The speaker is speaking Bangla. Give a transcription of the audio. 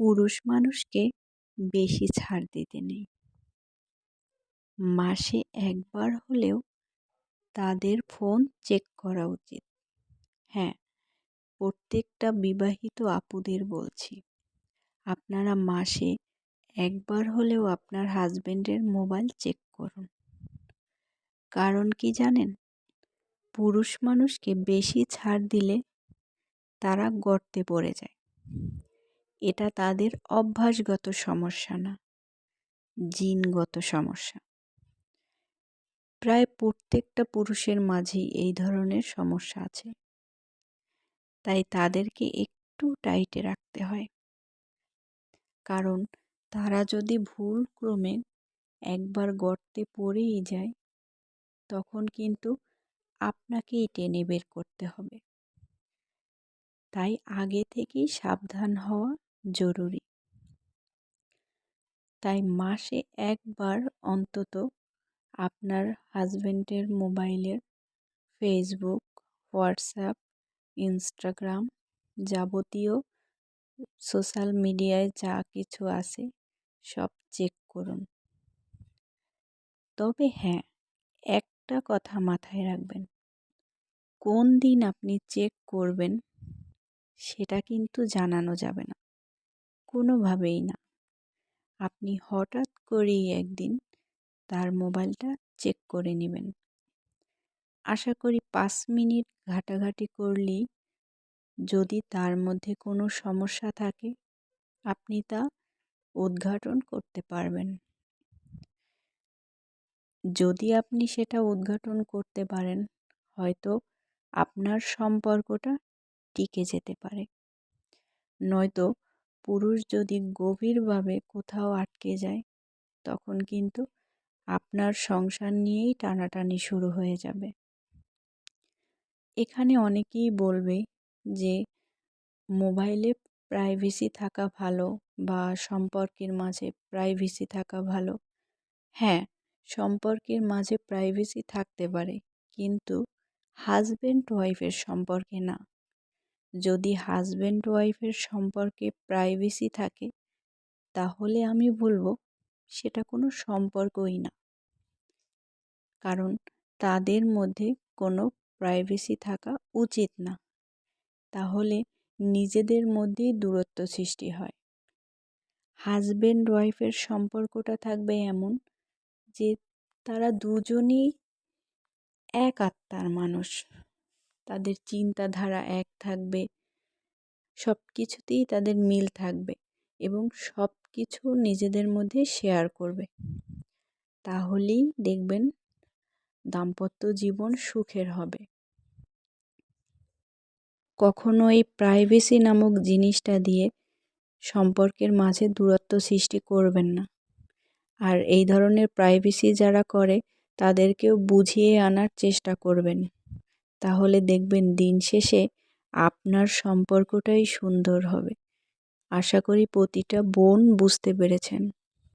পুরুষ মানুষকে বেশি ছাড় দিতে নেই। মাসে একবার হলেও তাদের ফোন চেক করা উচিত। হ্যাঁ, প্রত্যেকটা বিবাহিত আপুদের বলছি, আপনারা মাসে একবার হলেও আপনার হাজবেন্ডের মোবাইল চেক করুন। কারণ কি জানেন? পুরুষ মানুষকে বেশি ছাড় দিলে তারা গর্তে পড়ে যায়। এটা তাদের অভ্যাসগত সমস্যা না, জিনগত সমস্যা। প্রায় প্রত্যেকটা পুরুষের মাঝেই এই ধরনের সমস্যা আছে। তাই তাদেরকে একটু টাইটে রাখতে হয়। কারণ তারা যদি ভুলক্রমে একবার গর্তে পড়েই যায়, তখন কিন্তু আপনাকেই টেনে বের করতে হবে। তাই আগে থেকেই সাবধান হওয়া জরুরি। তাই মাসে একবার অন্তত আপনার হাজবেন্ডের মোবাইলের ফেসবুক, হোয়াটসঅ্যাপ, ইনস্টাগ্রাম যাবতীয় সোশ্যাল মিডিয়ায় যা কিছু আছে সব চেক করুন। তবে হ্যাঁ, একটা কথা মাথায় রাখবেন, কোন দিন আপনি চেক করবেন সেটা কিন্তু জানানো যাবে না, কোনোভাবেই না। আপনি হঠাৎ করেই একদিন তার মোবাইলটা চেক করে নেবেন। আশা করি 5 মিনিট ঘাটাঘাটি করলেই যদি তার মধ্যে কোনো সমস্যা থাকে, আপনি তা উদ্ঘাটন করতে পারবেন। যদি আপনি সেটা উদ্ঘাটন করতে পারেন, হয়তো আপনার সম্পর্কটা টিকে যেতে পারে। নয়তো পুরুষ যদি গভীরভাবে কোথাও আটকে যায়, তখন কিন্তু আপনার সংসার নিয়েই টানাটানি শুরু হয়ে যাবে। এখানে অনেকেই বলবে যে মোবাইলে প্রাইভেসি থাকা ভালো বা সম্পর্কের মাঝে প্রাইভেসি থাকা ভালো। হ্যাঁ, সম্পর্কের মাঝে প্রাইভেসি থাকতে পারে, কিন্তু হাজব্যান্ড ওয়াইফের সম্পর্কে না। যদি হাজব্যান্ড ওয়াইফের সম্পর্কে প্রাইভেসি থাকে, তাহলে আমি বলবো সেটা কোনো সম্পর্কই না। কারণ তাদের মধ্যে কোনো প্রাইভেসি থাকা উচিত না। তাহলে নিজেদের মধ্যেই দূরত্ব সৃষ্টি হয়। হাজব্যান্ড ওয়াইফের সম্পর্কটা থাকবে এমন যে তারা দুজনেই এক আত্মার মানুষ। তাদের চিন্তাধারা এক থাকবে, সব কিছুতেই তাদের মিল থাকবে এবং সব কিছু নিজেদের মধ্যে শেয়ার করবে। তাহলেই দেখবেন দাম্পত্য জীবন সুখের হবে। কখনো এই প্রাইভেসি নামক জিনিসটা দিয়ে সম্পর্কের মাঝে দূরত্ব সৃষ্টি করবেন না। আর এই ধরনের প্রাইভেসি যারা করে তাদেরকেও বুঝিয়ে আনার চেষ্টা করবেন। তাহলে দেখবেন দিন শেষে আপনার সম্পর্কটাই সুন্দর হবে। আশা করি প্রতিটা বোন বুঝতে পেরেছেন।